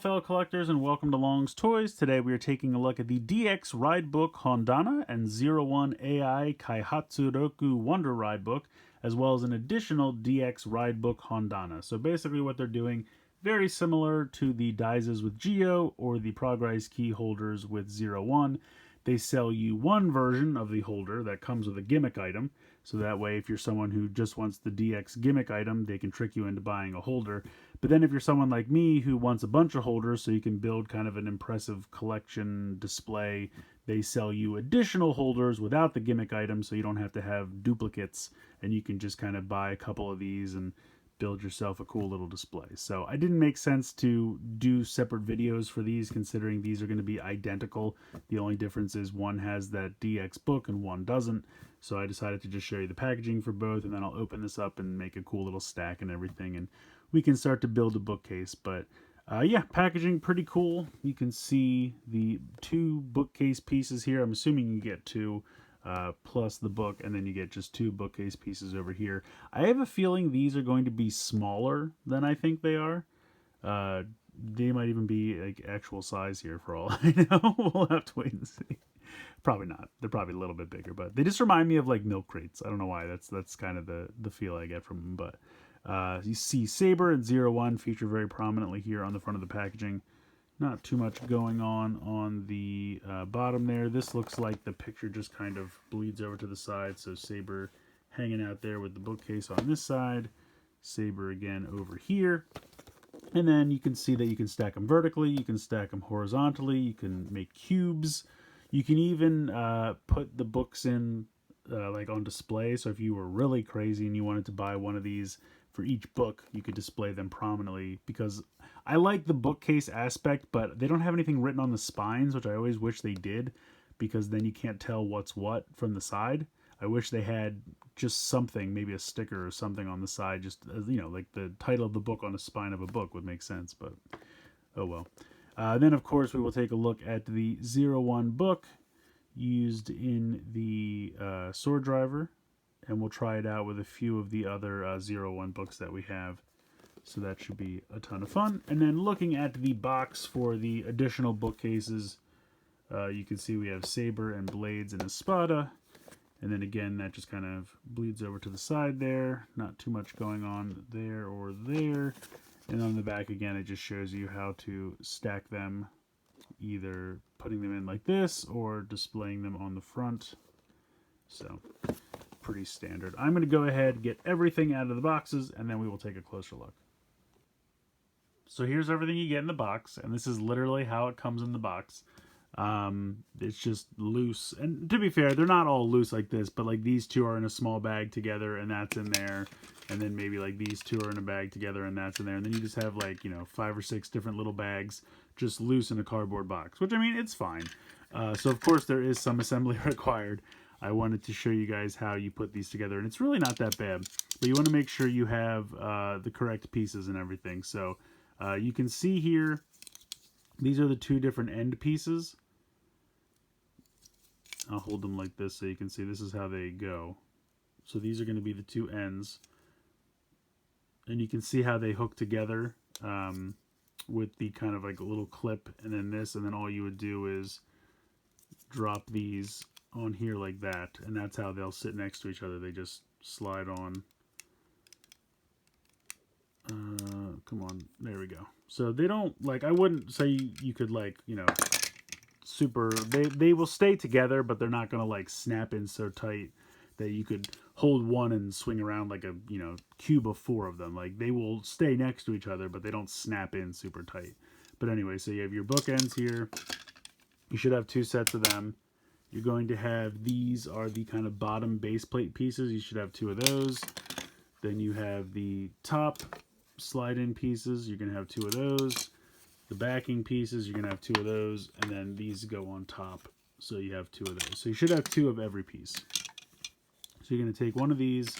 fellow collectors, and welcome to Long's Toys. Today we are taking a look at the DX Ride Book Hondana and 01 AI Kaihatsuroku Wonder Ride Book, as well as an additional DX Ride Book Hondana. So basically what they're doing, very similar to the Daizas with Geo or the Progrise key holders with 01. They sell you one version of the holder that comes with a gimmick item. So that way, if you're someone who just wants the DX gimmick item, they can trick you into buying a holder. But then if you're someone like me who wants a bunch of holders so you can build kind of an impressive collection display, they sell you additional holders without the gimmick item so you don't have to have duplicates, and you can just kind of buy a couple of these and build yourself a cool little display. So I didn't make sense to do separate videos for these, considering these are going to be identical. The only difference is one has that DX book and one doesn't. So I decided to just show you the packaging for both, and then I'll open this up and make a cool little stack and everything, and we can start to build a bookcase. But yeah, packaging pretty cool. You can see the two bookcase pieces here. I'm assuming you get two plus the book, and then you get just two bookcase pieces over here. I have a feeling these are going to be smaller than I think they are. They might even be like actual size here for all I know. We'll have to wait and see. Probably not. They're probably a little bit bigger, but they just remind me of like milk crates. I don't know why. That's kind of the feel I get from them. But you see Saber and 01 feature very prominently here on the front of the packaging. Not too much going on the bottom there. This looks like the picture just kind of bleeds over to the side. So Saber hanging out there with the bookcase on this side. Saber again over here. And then you can see that you can stack them vertically. You can stack them horizontally. You can make cubes. You can even put the books in like on display. So if you were really crazy and you wanted to buy one of these for each book, you could display them prominently, because I like the bookcase aspect, but they don't have anything written on the spines, which I always wish they did, because then you can't tell what's what from the side. I wish they had just something, maybe a sticker or something on the side, just you know, like the title of the book on the spine of a book would make sense, but oh well. Then of course we will take a look at the 01 book used in the Sword Driver, and we'll try it out with a few of the other 01 books that we have. So that should be a ton of fun. And then looking at the box for the additional bookcases, you can see we have Saber and Blades and Espada. And then again, that just kind of bleeds over to the side there. Not too much going on there or there. And on the back again, it just shows you how to stack them, either putting them in like this or displaying them on the front. So pretty standard. I'm going to go ahead and get everything out of the boxes, and then we will take a closer look. So here's everything you get in the box, and this is literally how it comes in the box. It's just loose, and to be fair, they're not all loose like this, but like these two are in a small bag together, and that's in there, and then maybe like these two are in a bag together, and that's in there, and then you just have like, you know, 5 or 6 different little bags just loose in a cardboard box, which I mean, it's fine. So of course there is some assembly required. I wanted to show you guys how you put these together, and it's really not that bad, but you want to make sure you have the correct pieces and everything. So you can see here, these are the two different end pieces. I'll hold them like this so you can see this is how they go. So these are going to be the two ends, and you can see how they hook together with the kind of like a little clip, and then this, and then all you would do is drop these on here like that, and that's how they'll sit next to each other. They just slide on. Come on, there we go. So they don't, like, I wouldn't say you could, like, you know, super, they will stay together, but they're not gonna like snap in so tight that you could hold one and swing around like a, you know, cube of 4 of them. Like, they will stay next to each other, but they don't snap in super tight. But anyway, so you have your bookends here. You should have 2 sets of them. You're going to have, these are the kind of bottom base plate pieces. You should have 2 of those. Then you have the top slide-in pieces. You're going to have 2 of those. The backing pieces, you're going to have 2 of those. And then these go on top, so you have 2 of those. So you should have 2 of every piece. So you're going to take one of these.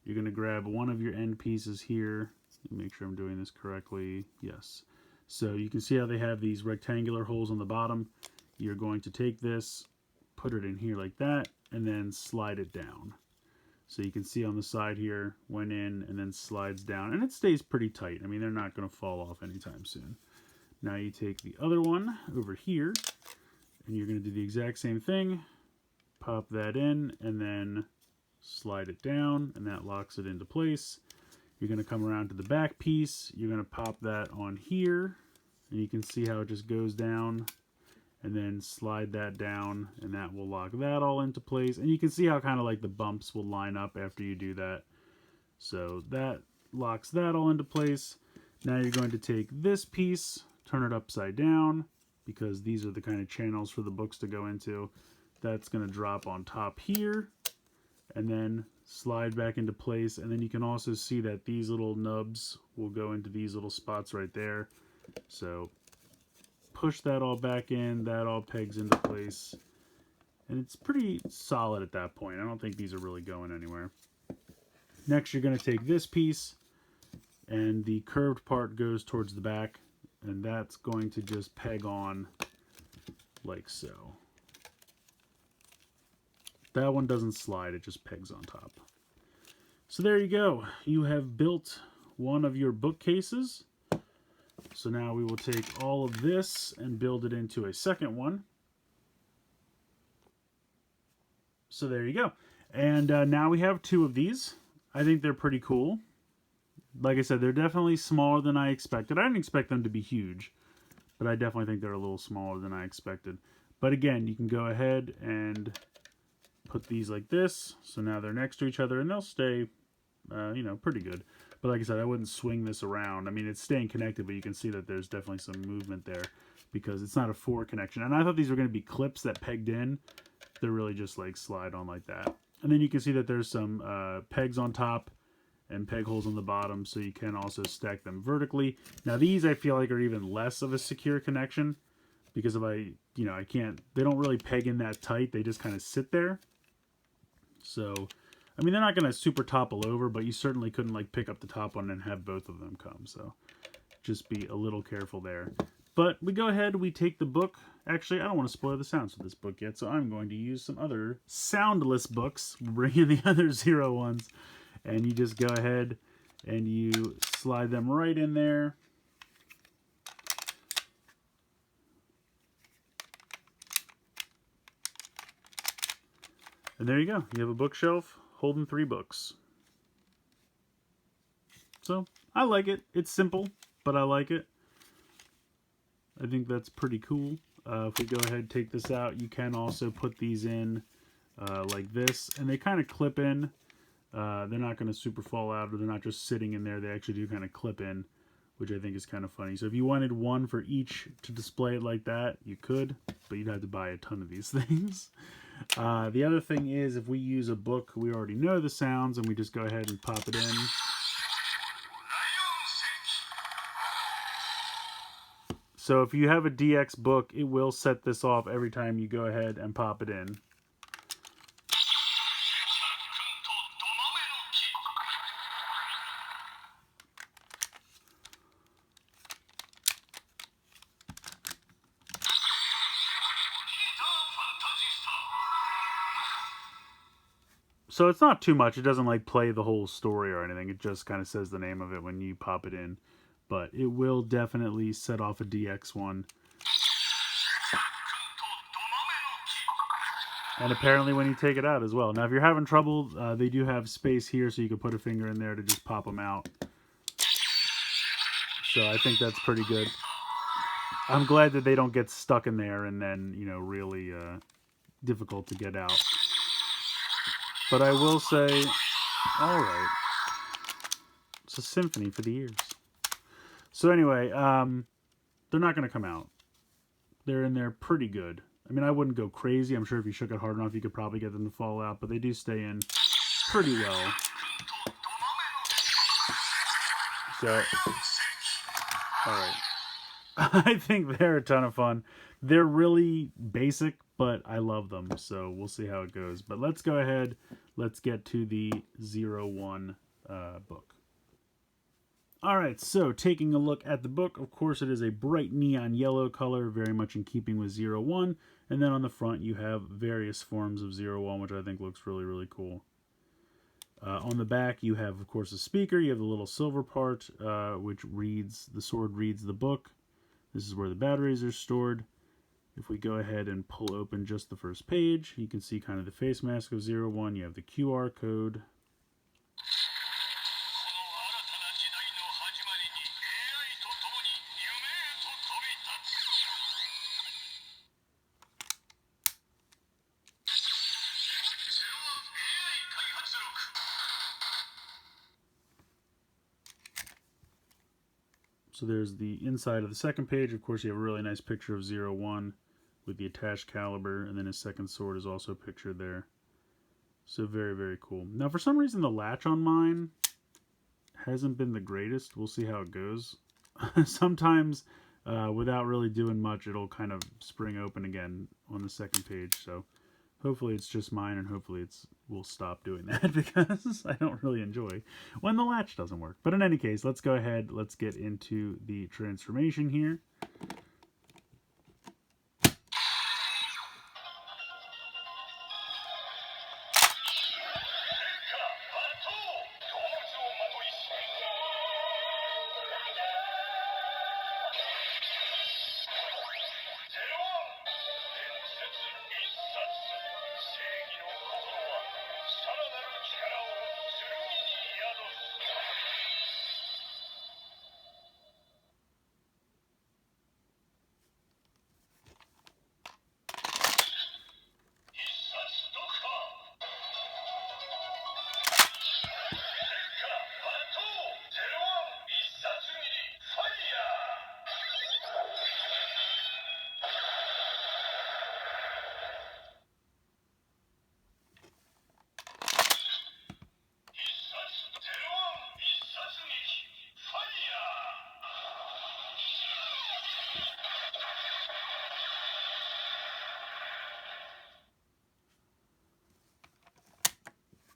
You're going to grab one of your end pieces here. Make sure I'm doing this correctly. Yes. So you can see how they have these rectangular holes on the bottom. You're going to take this, put it in here like that, and then slide it down. So you can see on the side here, went in and then slides down, and it stays pretty tight. I mean, they're not going to fall off anytime soon. Now you take the other one over here, and you're going to do the exact same thing. Pop that in, and then slide it down, and that locks it into place. You're going to come around to the back piece. You're going to pop that on here, and you can see how it just goes down, and then slide that down, and that will lock that all into place. And you can see how kind of like the bumps will line up after you do that. So that locks that all into place. Now you're going to take this piece, turn it upside down, because these are the kind of channels for the books to go into. That's going to drop on top here, and then slide back into place. And then you can also see that these little nubs will go into these little spots right there. So push that all back in, that all pegs into place, and it's pretty solid at that point. I don't think these are really going anywhere. Next, you're going to take this piece, and the curved part goes towards the back, and that's going to just peg on like so. That one doesn't slide, it just pegs on top. So there you go. You have built one of your bookcases. So now we will take all of this and build it into a second one. So there you go. And now we have two of these. I think they're pretty cool. Like I said, they're definitely smaller than I expected. I didn't expect them to be huge, but I definitely think they're a little smaller than I expected. But again, you can go ahead and put these like this. So now they're next to each other, and they'll stay, you know, pretty good. But like I said, I wouldn't swing this around. I mean, it's staying connected, but you can see that there's definitely some movement there because it's not a forward connection. And I thought these were going to be clips that pegged in. They're really just like slide on like that. And then you can see that there's some pegs on top and peg holes on the bottom, so you can also stack them vertically. Now these I feel like are even less of a secure connection because if I can't, they don't really peg in that tight. They just kind of sit there. So, I mean, they're not going to super topple over, but you certainly couldn't like pick up the top one and have both of them come. So just be a little careful there. But we go ahead, we take the book. Actually, I don't want to spoil the sounds of this book yet, so I'm going to use some other soundless books. Bring in the other 0 ones. And you just go ahead and you slide them right in there. And there you go. You have a bookshelf holding 3 books. So, I like it. It's simple, but I like it. I think that's pretty cool. If we go ahead and take this out, you can also put these in like this. And they kind of clip in. They're not going to super fall out, or they're not just sitting in there. They actually do kind of clip in, which I think is kind of funny. So if you wanted one for each to display it like that, you could, but you'd have to buy a ton of these things. The other thing is, if we use a book, we already know the sounds, and we just go ahead and pop it in. So if you have a DX book, it will set this off every time you go ahead and pop it in. So it's not too much. It doesn't like play the whole story or anything. It just kind of says the name of it when you pop it in. But it will definitely set off a DX one. And apparently when you take it out as well. Now if you're having trouble, they do have space here so you can put a finger in there to just pop them out. So I think that's pretty good. I'm glad that they don't get stuck in there and then, you know, really difficult to get out. But I will say, alright, it's a symphony for the ears. So anyway, they're not going to come out. They're in there pretty good. I mean, I wouldn't go crazy. I'm sure if you shook it hard enough, you could probably get them to fall out. But they do stay in pretty well. So, alright. I think they're a ton of fun. They're really basic, but I love them. So we'll see how it goes. But let's go ahead. Let's get to the 01 book. Alright, so taking a look at the book, of course it is a bright neon yellow color, very much in keeping with 01. And then on the front you have various forms of 01, which I think looks really, really cool. On the back you have, of course, a speaker. You have the little silver part, which reads, the sword reads the book. This is where the batteries are stored. If we go ahead and pull open just the first page, you can see kind of the face mask of 01. You have the QR code. So there's the inside of the second page. Of course, you have a really nice picture of 01 with the attached caliber, and then his second sword is also pictured there. So very, very cool. Now, for some reason, the latch on mine hasn't been the greatest. We'll see how it goes. Sometimes, without really doing much, it'll kind of spring open again on the second page. So hopefully it's just mine, and hopefully we'll stop doing that because I don't really enjoy when the latch doesn't work. But in any case, let's go ahead. Let's get into the transformation here.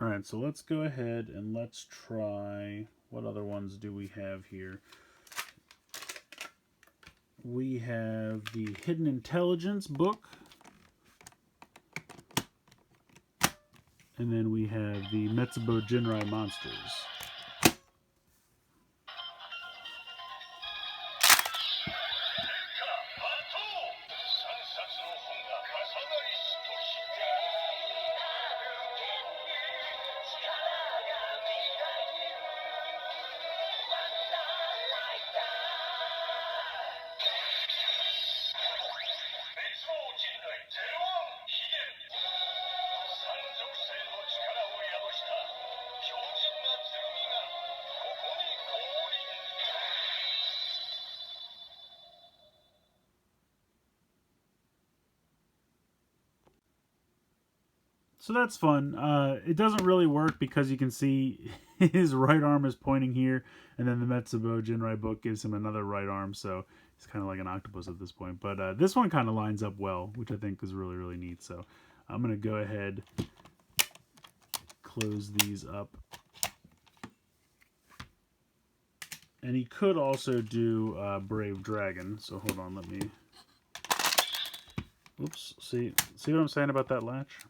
Alright, so let's go ahead and let's try, what other ones do we have here? We have the Hidden Intelligence book. And then we have the Metsubo Jinrai Monsters. So that's fun. It doesn't really work because you can see his right arm is pointing here, and then the Metsubo Jinrai book gives him another right arm, so he's kind of like an octopus at this point. But this one kind of lines up well, which I think is really, really neat. So I'm going to go ahead, close these up. And he could also do Brave Dragon, so hold on, let me... Oops, see what I'm saying about that latch?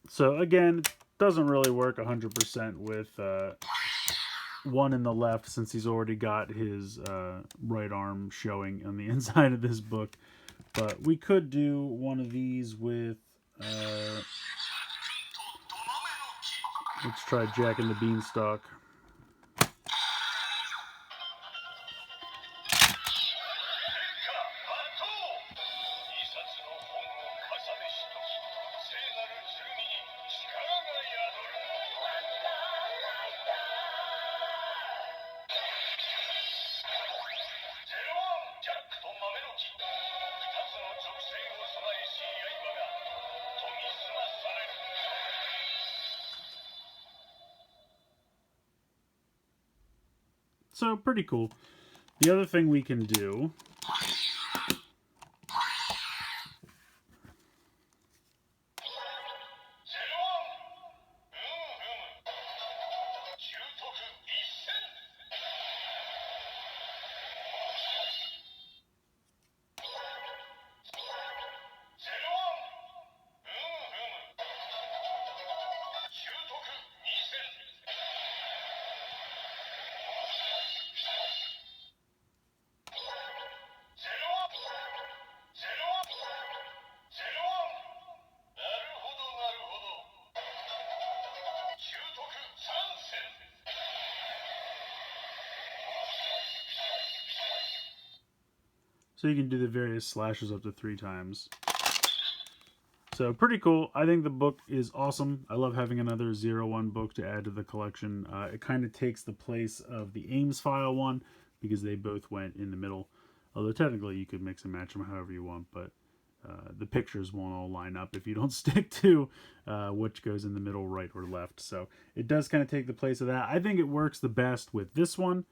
So again, it doesn't really work 100% with one in the left, since he's already got his right arm showing on the inside of this book. But we could do one of these with... let's try Jack and the Beanstalk. So pretty cool. The other thing we can do so you can do the various slashes up to 3 times. So pretty cool. I think the book is awesome. I love having another 01 book to add to the collection. It kind of takes the place of the Ames file one because they both went in the middle. Although technically you could mix and match them however you want, but the pictures won't all line up if you don't stick to which goes in the middle, right or left. So it does kind of take the place of that. I think it works the best with this one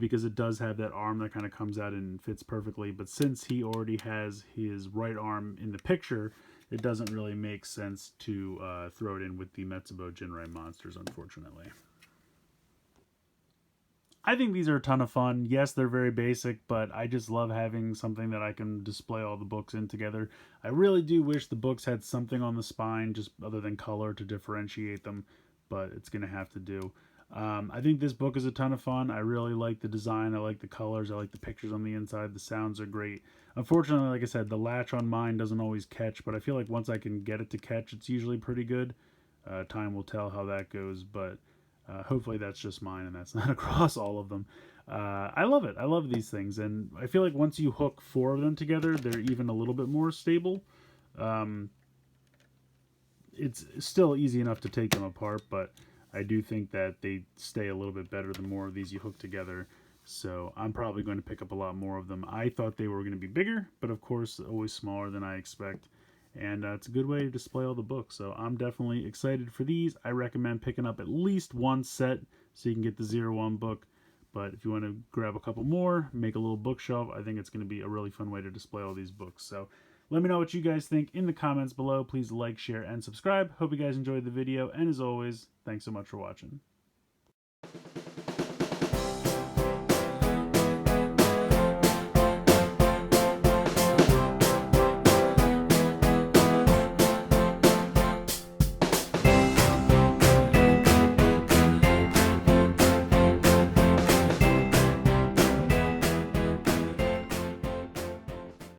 because it does have that arm that kind of comes out and fits perfectly. But since he already has his right arm in the picture, it doesn't really make sense to throw it in with the Metsubo Jinrai monsters, unfortunately. I think these are a ton of fun. Yes, they're very basic, but I just love having something that I can display all the books in together. I really do wish the books had something on the spine, just other than color, to differentiate them, but it's going to have to do. I think this book is a ton of fun. I really like the design. I like the colors. I like the pictures on the inside. The sounds are great. Unfortunately, like I said, the latch on mine doesn't always catch, but I feel like once I can get it to catch, it's usually pretty good. Time will tell how that goes, but hopefully that's just mine and that's not across all of them. I love it. I love these things, and I feel like once you hook 4 of them together, they're even a little bit more stable. It's still easy enough to take them apart, but I do think that they stay a little bit better the more of these you hook together. So I'm probably going to pick up a lot more of them. I thought they were going to be bigger, but of course always smaller than I expect. And it's a good way to display all the books. So I'm definitely excited for these. I recommend picking up at least one set so you can get the 01 book. But if you want to grab a couple more, make a little bookshelf, I think it's going to be a really fun way to display all these books. So let me know what you guys think in the comments below. Please like, share, and subscribe. Hope you guys enjoyed the video. And as always, thanks so much for watching.